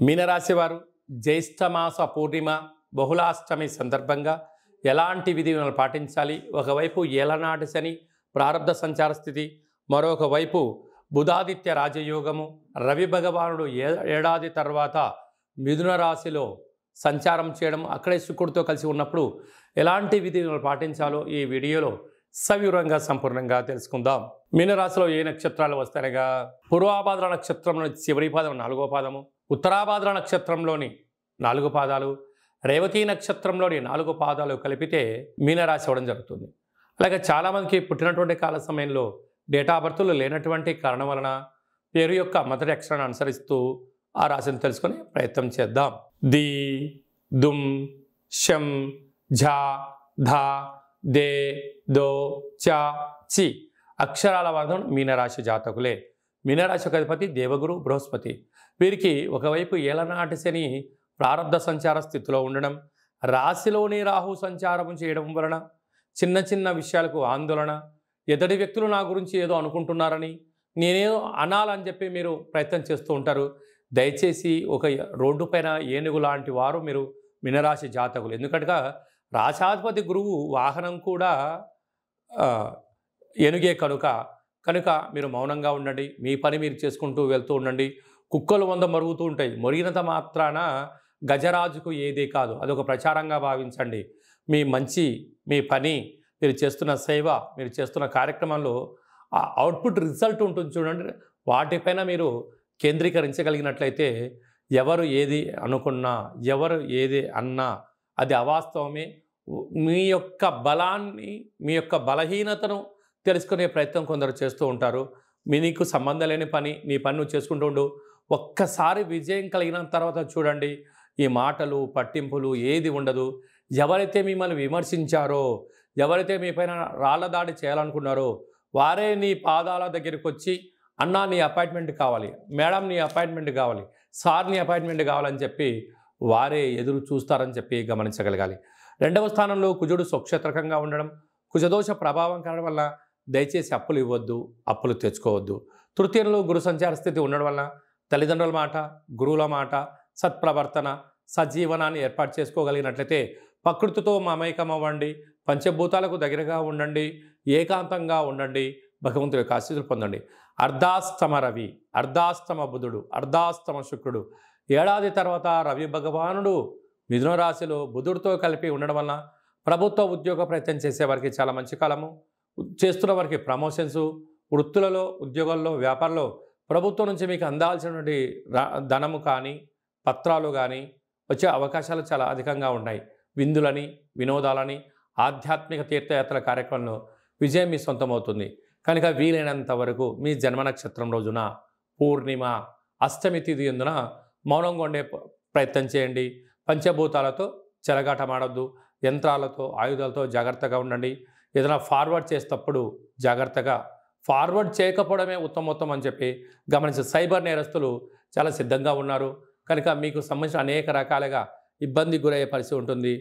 మీనరాశి వారు జ్యేష్ఠమాస పూర్ణిమ బహుళాష్టమి సందర్భంగా ఎలాంటి విధులను పాటించాలి? ఒకవైపు ఏలనాటి శని ప్రారబ్ధ సంచార స్థితి, మరొక వైపు బుధాదిత్య రాజయోగము, రవి భగవానుడు ఏడాది తర్వాత మిథున రాశిలో సంచారం చేయడం, అక్కడే శుక్రుడితో కలిసి ఉన్నప్పుడు ఎలాంటి విధులను పాటించాలో ఈ వీడియోలో సవివరంగా సంపూర్ణంగా తెలుసుకుందాం. మీనరాశిలో ఏ నక్షత్రాలు వస్తాయనగా పూర్వాభాద్ర నక్షత్రంలోని చివరి పాదం 4వ పాదము, ఉత్తరాభాద్ర నక్షత్రంలోని 4 పాదాలు, రేవతి నక్షత్రంలోని 4 పాదాలు కలిపితే మీనరాశి అవ్వడం జరుగుతుంది. అలాగే చాలామందికి పుట్టినటువంటి కాల సమయంలో డేటా బర్త్లు లేనటువంటి కారణం వలన పేరు యొక్క మొదటి అక్షరాన్ని అనుసరిస్తూ ఆ రాశిని తెలుసుకొని ప్రయత్నం చేద్దాం. ది, దుమ్, షం, ఝా, ధా, దే, దో, చ, చి అక్షరాల వర్గం మీనరాశి జాతకులే. మీనరాశి అధిపతి దేవగురు బృహస్పతి. వీరికి ఒకవైపు ఏలనాటి శని ప్రారబ్ధ సంచార స్థితిలో ఉండడం, రాశిలోని రాహు సంచారం చేయడం వలన చిన్న చిన్న విషయాలకు ఆందోళన, ఎదుటి వ్యక్తులు నా గురించి ఏదో అనుకుంటున్నారని నేనేదో అనాలని చెప్పి మీరు ప్రయత్నం చేస్తూ ఉంటారు. దయచేసి ఒక రోడ్డు పైన ఏనుగు లాంటి వారు మీరు మీనరాశి జాతకులు. ఎందుకంటే రాశాధిపతి గురువు వాహనం కూడా ఏనుగే కనుక మీరు మౌనంగా ఉండండి. మీ పని మీరు చేసుకుంటూ వెళ్తూ ఉండండి. కుక్కలు 100 మరుగుతూ ఉంటాయి. మొరిగినంత మాత్రాన గజరాజుకు ఏదీ కాదు. అదొక ప్రచారంగా భావించండి. మీ మంచి, మీ పని, మీరు చేస్తున్న సేవ, మీరు చేస్తున్న కార్యక్రమంలో ఆ అవుట్పుట్ రిజల్ట్ ఉంటుంది చూడండి. వాటిపైన మీరు కేంద్రీకరించగలిగినట్లయితే ఎవరు ఏది అనుకున్నా, ఎవరు ఏది అన్నా అది అవాస్తవమే. మీ యొక్క బలాన్ని, మీ యొక్క బలహీనతను తెలుసుకునే ప్రయత్నం కొందరు చేస్తూ ఉంటారు. నీకు సంబంధం లేని పని, నీ పని నువ్వు చేసుకుంటూ ఉండు. ఒక్కసారి విజయం కలిగిన తర్వాత చూడండి, ఈ మాటలు పట్టింపులు ఏది ఉండదు. ఎవరైతే మిమ్మల్ని విమర్శించారో, ఎవరైతే మీ పైన రాళ్ల దాడి చేయాలనుకున్నారో వారే నీ పాదాల దగ్గరికి వచ్చి అన్నా నీ అపాయింట్మెంట్ కావాలి, మేడం నీ అపాయింట్మెంట్ కావాలి, సార్ నీ అపాయింట్మెంట్ కావాలని చెప్పి వారే ఎదురు చూస్తారని చెప్పి గమనించగలగాలి. 2వ స్థానంలో కుజుడు స్వక్షేత్రకంగా ఉండడం, కుజదోష ప్రభావం కారణం వల్ల దయచేసి అప్పులు ఇవ్వద్దు, అప్పులు తెచ్చుకోవద్దు. తృతీయంలో గురు సంచార స్థితి ఉండడం వల్ల తల్లిదండ్రుల మాట, గురువుల మాట, సత్ప్రవర్తన, సజీవనాన్ని ఏర్పాటు చేసుకోగలిగినట్లయితే ప్రకృతితో మమైకం అవ్వండి, పంచభూతాలకు దగ్గరగా ఉండండి, ఏకాంతంగా ఉండండి, భగవంతుడి యొక్క ఆశీస్సులు పొందండి. అర్ధాష్టమ రవి, అర్ధాష్టమ బుధుడు, అర్ధాష్టమ శుక్రుడు, ఏడాది తర్వాత రవి భగవానుడు మిథున రాశిలో బుధుడితో కలిపి ఉండడం వలన ప్రభుత్వ ఉద్యోగ ప్రయత్నం చేసేవారికి చాలా మంచి కాలము. చేస్తున్న వారికి ప్రమోషన్స్, వృత్తులలో, ఉద్యోగాల్లో, వ్యాపారంలో ప్రభుత్వం నుంచి మీకు అందాల్సినటువంటి ధనము కానీ, పత్రాలు కానీ వచ్చే అవకాశాలు చాలా అధికంగా ఉన్నాయి. విందులని, వినోదాలని, ఆధ్యాత్మిక తీర్థయాత్రల కార్యక్రమంలో విజయం మీ సొంతమవుతుంది. కనుక వీలైనంత వరకు మీ జన్మ నక్షత్రం రోజున పూర్ణిమ, అష్టమి తిథి ఎందున మౌనంగా ఉండే ప్రయత్నం చేయండి. పంచభూతాలతో చెలగాటమాడొద్దు, యంత్రాలతో, ఆయుధాలతో జాగ్రత్తగా ఉండండి. ఏదైనా ఫార్వర్డ్ చేసేటప్పుడు జాగ్రత్తగా, ఫార్వర్డ్ చేయకపోవడమే ఉత్తమోత్తం అని చెప్పి గమనించి సైబర్ నేరస్తులు చాలా సిద్ధంగా ఉన్నారు. కనుక మీకు సంబంధించిన అనేక రకాలుగా ఇబ్బంది గురయ్యే పరిస్థితి ఉంటుంది.